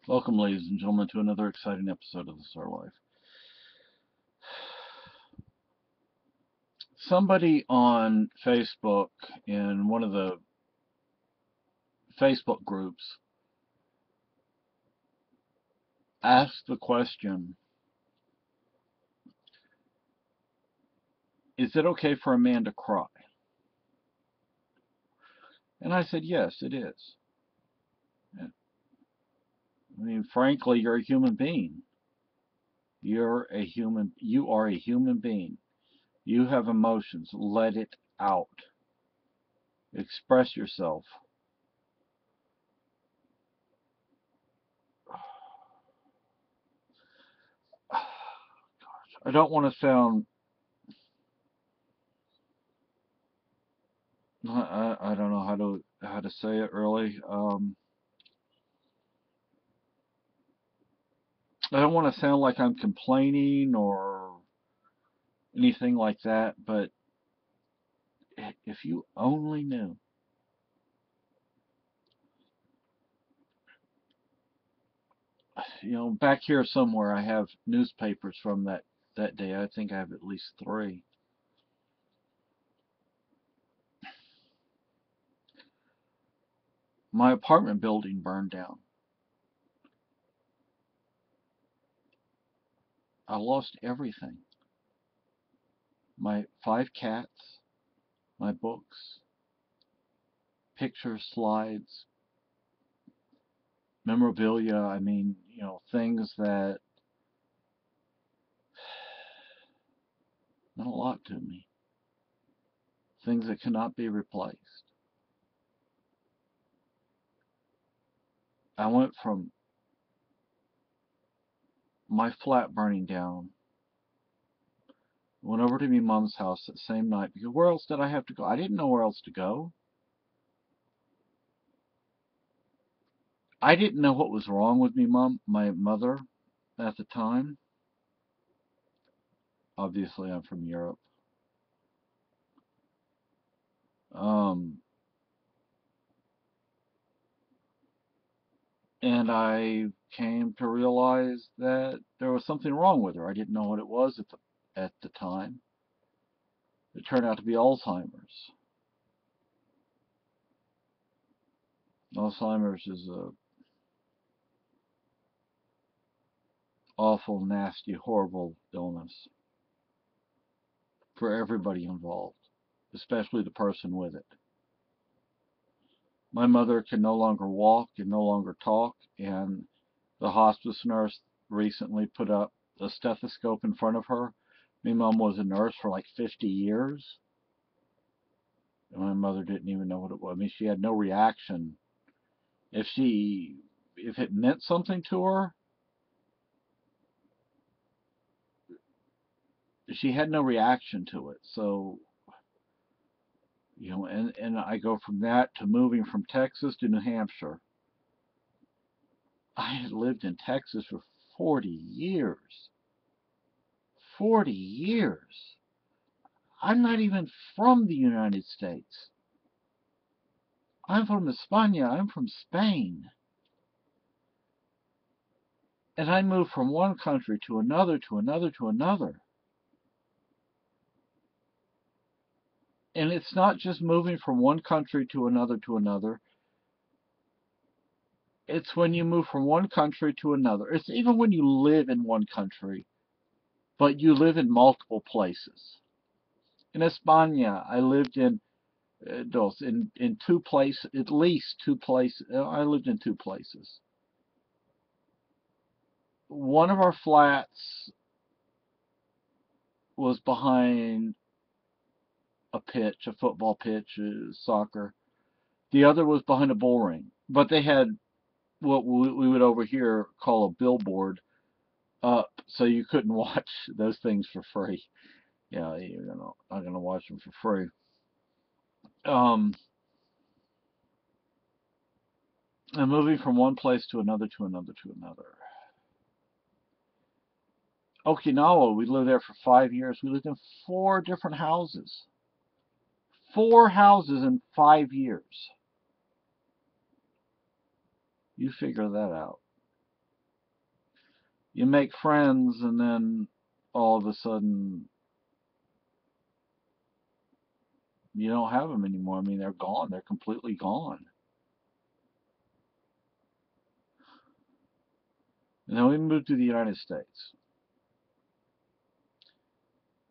Welcome, ladies and gentlemen, to another exciting episode of The Star Life. Somebody on Facebook, in one of the Facebook groups, asked the question, is it okay for a man to cry? And I said, yes, it is. I mean, frankly, you're a human being. You are a human being. You have emotions. Let it out. Express yourself. I don't want to sound, I don't know how to say it really. I don't want to sound like I'm complaining or anything like that, but if you only knew, back here somewhere I have newspapers from that day. I think I have at least three. My apartment building burned down. I lost everything. My 5 cats, my books, pictures, slides, memorabilia. I mean, things that meant a lot to me. Things that cannot be replaced. I went from my flat burning down, went over to my mom's house that same night because where else did I have to go? I didn't know where else to go. I didn't know what was wrong with my mother at the time. Obviously, I'm from Europe. Um, and I came to realize that there was something wrong with her. I didn't know what it was at the time. It turned out to be Alzheimer's. Alzheimer's is a awful, nasty, horrible illness for everybody involved, especially the person with it. My mother can no longer walk and no longer talk, and the hospice nurse recently put up a stethoscope in front of her. My mom was a nurse for like 50 years, and my mother didn't even know what it was. I mean, she had no reaction. If it meant something to her, she had no reaction to it. So, and I go from that to moving from Texas to New Hampshire. I had lived in Texas for 40 years. 40 years. I'm not even from the United States. I'm from España. I'm from Spain. And I moved from one country to another, to another, to another. And it's not just moving from one country to another to another. It's when you move from one country to another. It's even when you live in one country, but you live in multiple places. In España, I lived in two places, at least two places. I lived in two places. One of our flats was behind a pitch, a football pitch, soccer. The other was behind a bull ring. But they had what we would over here call a billboard up, so you couldn't watch those things for free. Yeah, you're not gonna watch them for free. Um, and moving from one place to another to another to another. Okinawa, we lived there for 5 years. We lived in 4 different houses. 4 houses in 5 years. You figure that out. You make friends, and then all of a sudden you don't have them anymore. I mean, they're gone. They're completely gone. And then we moved to the United States.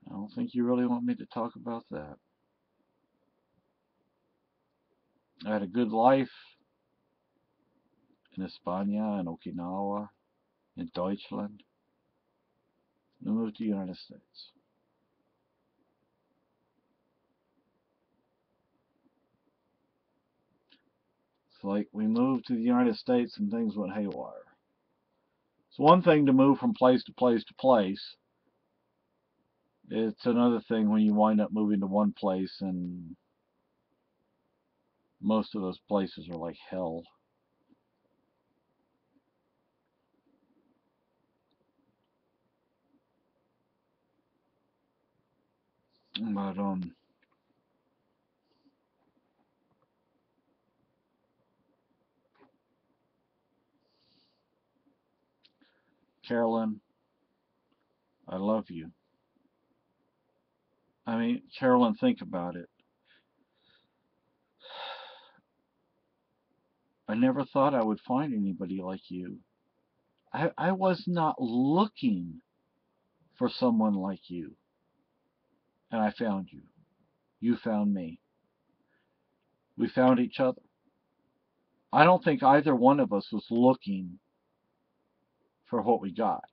I don't think you really want me to talk about that. I had a good life in España, in Okinawa, in Deutschland. We moved to the United States. It's like we moved to the United States and things went haywire. It's one thing to move from place to place to place. It's another thing when you wind up moving to one place and most of those places are like hell. But Carolyn, I love you. I mean, Carolyn, think about it. I never thought I would find anybody like you. I was not looking for someone like you, and I found you. You found me. We found each other. I don't think either one of us was looking for what we got.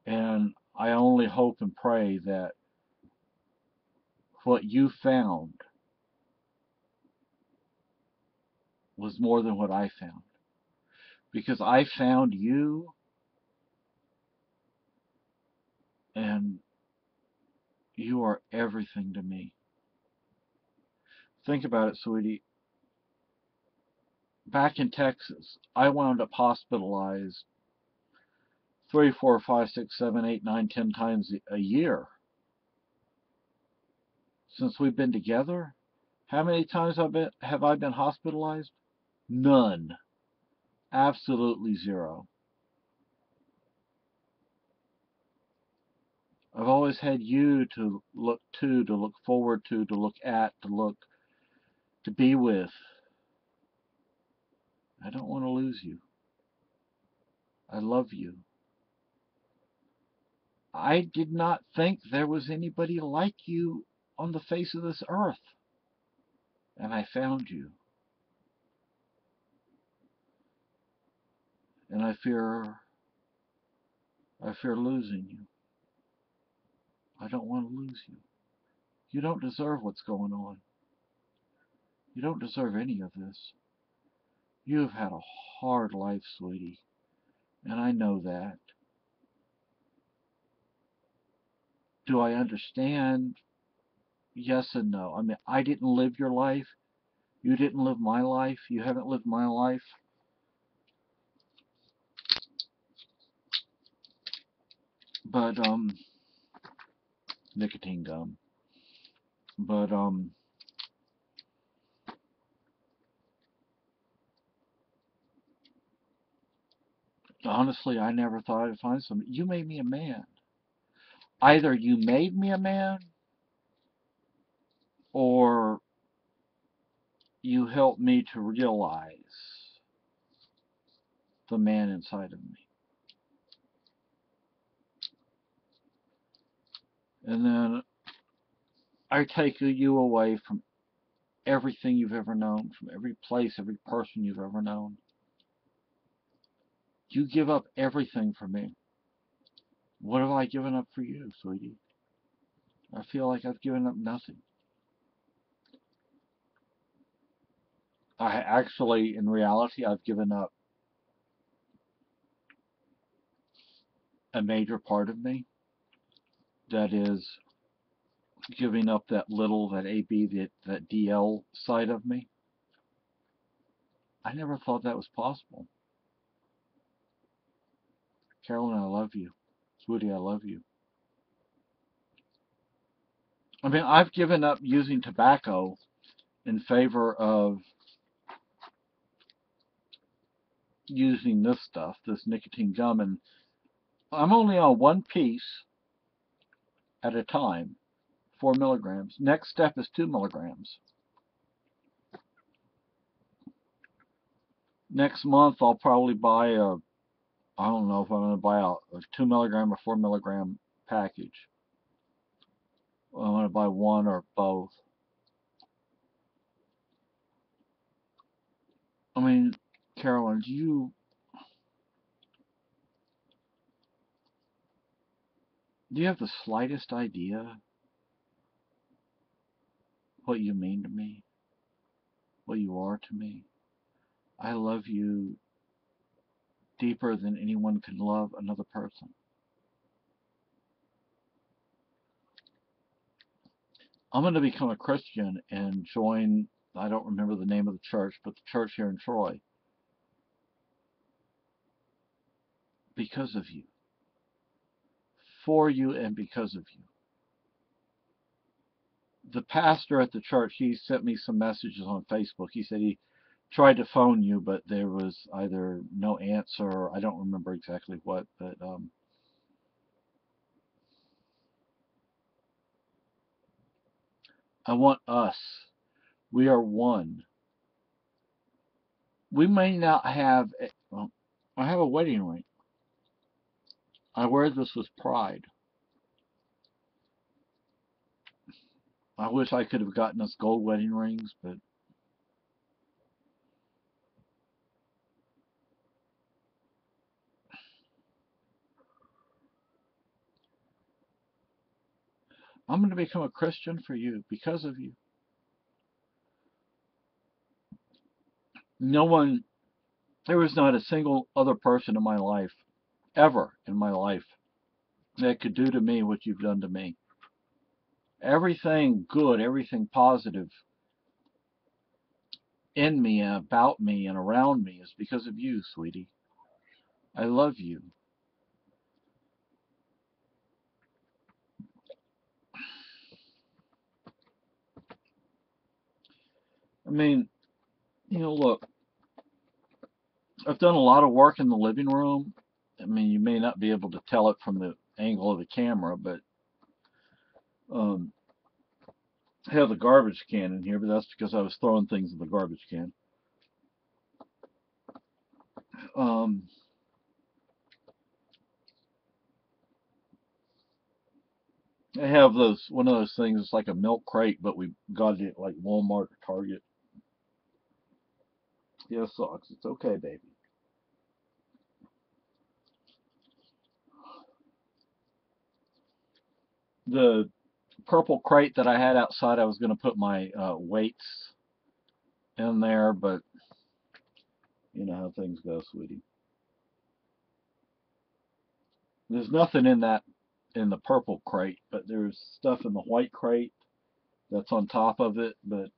And I only hope and pray that what you found was more than what I found. Because I found you, and you are everything to me. Think about it, sweetie. Back in Texas, I wound up hospitalized 3, 4, 5, 6, 7, 8, 9, 10 times a year. Since we've been together, how many times have I been hospitalized? None. Absolutely zero. I've always had you to look to look forward to look at, to be with. I don't want to lose you. I love you. I did not think there was anybody like you on the face of this earth. And I found you. And I fear losing you. I don't want to lose you. You don't deserve what's going on. You don't deserve any of this. You have had a hard life, sweetie. And I know that. Do I understand? Yes and no. I mean, I didn't live your life. You didn't live my life. You haven't lived my life. But, nicotine gum. But, honestly, I never thought I'd find somebody. You made me a man. Either you made me a man, or you helped me to realize the man inside of me. And then I take you away from everything you've ever known, from every place, every person you've ever known. You give up everything for me. What have I given up for you, sweetie? I feel like I've given up nothing. I actually, in reality, I've given up a major part of me. That is giving up that little, that AB, that DL side of me. I never thought that was possible. Carolyn, I love you. Sweetie, I love you. I mean, I've given up using tobacco in favor of using this stuff, this nicotine gum, and I'm only on one piece at a time, 4 milligrams. Next step is 2 milligrams. Next month, I'll probably buy I don't know if I'm going to buy a 2 milligram or 4 milligram package. I'm going to buy one or both. I mean, Carolyn, do you have the slightest idea what you mean to me? What you are to me? I love you deeper than anyone can love another person. I'm going to become a Christian and join, I don't remember the name of the church, but the church here in Troy because of you, for you, and because of you. The pastor at the church, he sent me some messages on Facebook. He said he tried to phone you, but there was either no answer or I don't remember exactly what, but I want us. We are one. We may not have, well, I have a wedding ring. I wear this with pride. I wish I could have gotten us gold wedding rings, but I'm going to become a Christian for you because of you. No one, there was not a single other person in my life, ever in my life, that could do to me what you've done to me. Everything good, everything positive in me and about me and around me is because of you, sweetie. I love you. I mean, look, I've done a lot of work in the living room. I mean, you may not be able to tell it from the angle of the camera, but um, I have the garbage can in here, but that's because I was throwing things in the garbage can. Um, I have one of those things. It's like a milk crate, but we got it at like Walmart or Target. Yeah, socks. It's okay, baby. The purple crate that I had outside, I was going to put my weights in there, but you know how things go, sweetie. There's nothing in the purple crate, but there's stuff in the white crate that's on top of it. But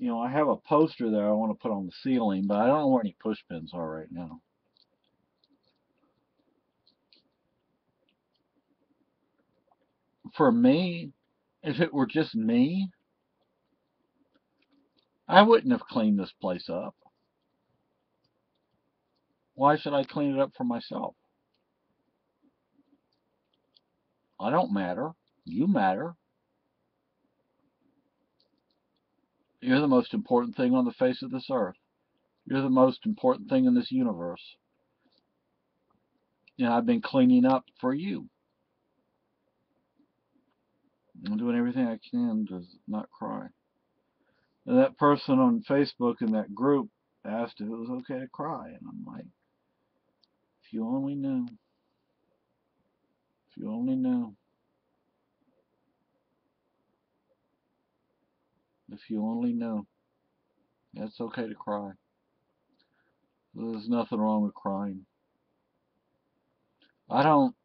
I have a poster there I want to put on the ceiling, but I don't know where any push pins are right now. For me, if it were just me, I wouldn't have cleaned this place up. Why should I clean it up for myself? I don't matter. You matter. You're the most important thing on the face of this earth. You're the most important thing in this universe. And I've been cleaning up for you. I'm doing everything I can to not cry. And that person on Facebook in that group asked if it was okay to cry. And I'm like, if you only knew. If you only knew. If you only knew. It's okay to cry. There's nothing wrong with crying. I don't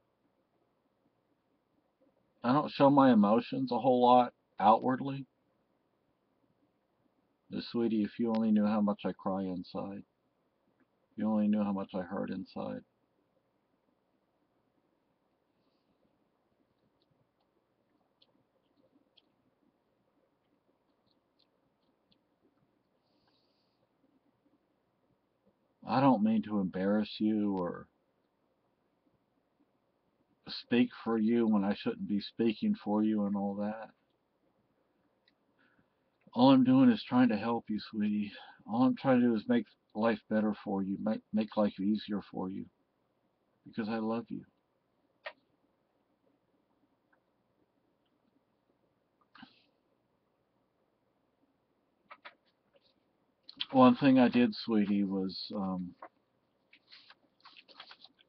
I don't show my emotions a whole lot outwardly. But sweetie, if you only knew how much I cry inside. If you only knew how much I hurt inside. I don't mean to embarrass you or speak for you when I shouldn't be speaking for you and all that. All I'm doing is trying to help you, sweetie. All I'm trying to do is make life better for you, make life easier for you, because I love you. One thing I did, sweetie, was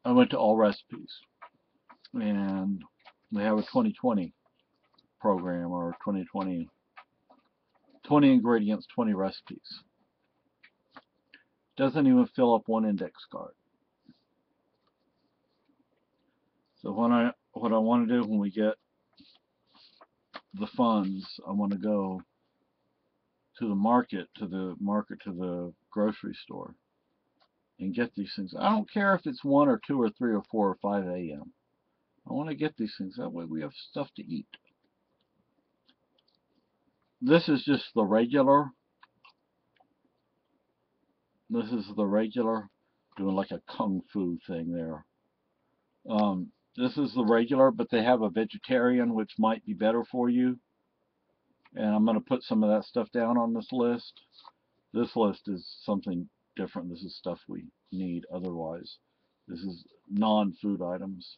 I went to All Recipes, and they have a 2020 program, or 2020, 20 ingredients, 20 recipes. Doesn't even fill up one index card. So what I want to do when we get the funds, I want to go to the market, to the grocery store, and get these things. I don't care if it's 1 or 2 or 3 or 4 or 5 a.m. I want to get these things. That way we have stuff to eat. This is just the regular. This is the regular. Doing like a kung fu thing there. This is the regular, but they have a vegetarian, which might be better for you. And I'm going to put some of that stuff down on this list. This list is something different. This is stuff we need otherwise. This is non-food items.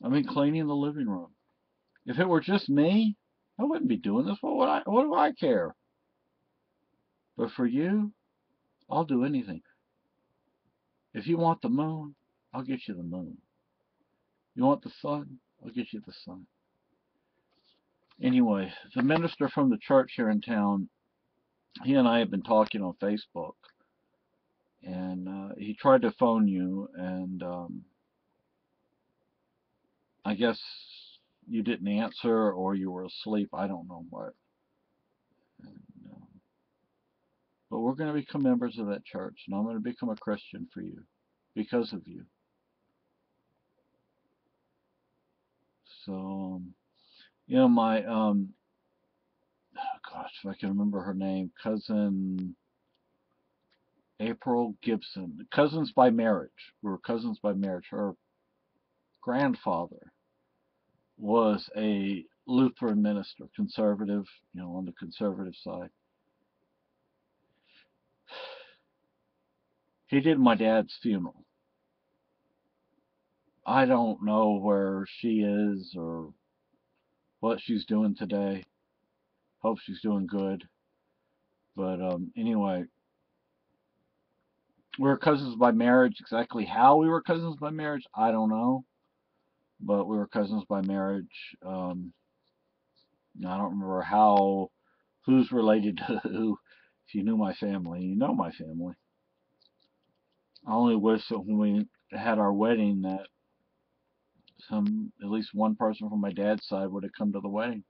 I've been cleaning the living room. If it were just me, I wouldn't be doing this. What do I care? But for you, I'll do anything. If you want the moon, I'll get you the moon. You want the sun? I'll get you the sun. Anyway, the minister from the church here in town, he and I have been talking on Facebook, and he tried to phone you, and I guess you didn't answer or you were asleep. I don't know what. And, but we're going to become members of that church, and I'm going to become a Christian for you because of you. So, my gosh, if I can remember her name, cousin April Gibson, cousins by marriage. We were cousins by marriage. Her grandfather was a Lutheran minister, conservative, on the conservative side. He did my dad's funeral. I don't know where she is or what she's doing today. Hope she's doing good. But anyway, we were cousins by marriage. Exactly how we were cousins by marriage, I don't know. But we were cousins by marriage. I don't remember who's related to who. If you knew my family, you know my family. I only wish that when we had our wedding that at least one person from my dad's side would have come to the wedding.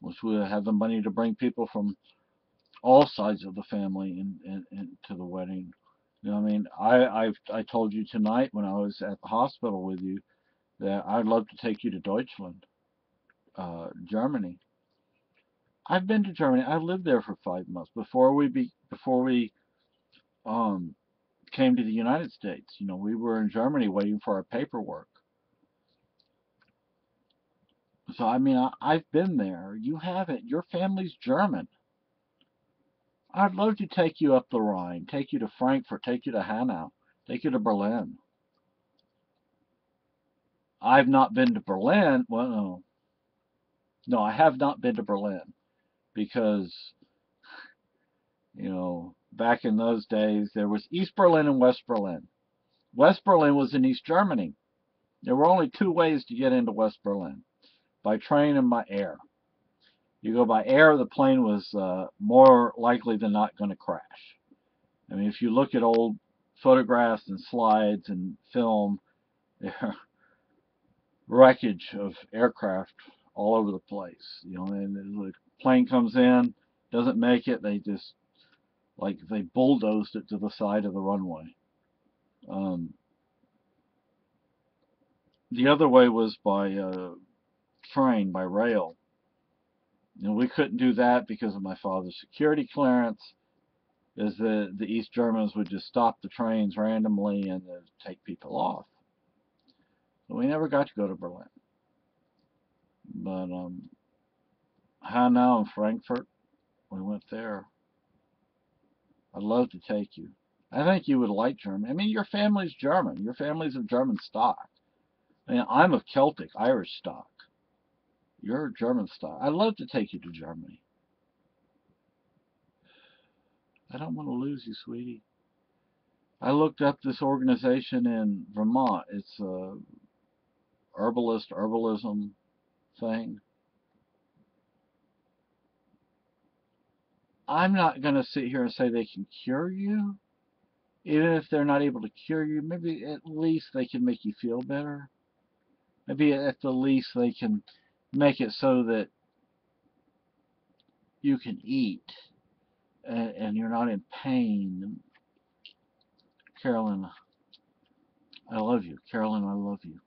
Wish we would have had the money to bring people from all sides of the family to the wedding. I mean, I told you tonight when I was at the hospital with you that I'd love to take you to Deutschland, Germany. I've been to Germany. I lived there for 5 months before we came to the United States. We were in Germany waiting for our paperwork. So I mean, I've been there. You haven't. Your family's German. I'd love to take you up the Rhine, take you to Frankfurt, take you to Hanau, take you to Berlin. I've not been to Berlin. Well, no, I have not been to Berlin because, back in those days, there was East Berlin and West Berlin. West Berlin was in East Germany. There were only 2 ways to get into West Berlin, by train and by air. You go by air, the plane was more likely than not going to crash. I mean, if you look at old photographs and slides and film, there wreckage of aircraft all over the place. And the plane comes in, doesn't make it, they just they bulldozed it to the side of the runway. The other way was by train, by rail. And we couldn't do that because of my father's security clearance, is that the East Germans would just stop the trains randomly and take people off. So we never got to go to Berlin. But Hanau and Frankfurt, we went there. I'd love to take you. I think you would like Germany. I mean, your family's German. Your family's of German stock. I mean, I'm of Celtic, Irish stock. You're German stock. I'd love to take you to Germany. I don't want to lose you, sweetie. I looked up this organization in Vermont. It's a herbalism thing. I'm not going to sit here and say they can cure you. Even if they're not able to cure you, maybe at least they can make you feel better. Maybe at the least they can make it so that you can eat and you're not in pain. Carolyn, I love you. Carolyn, I love you.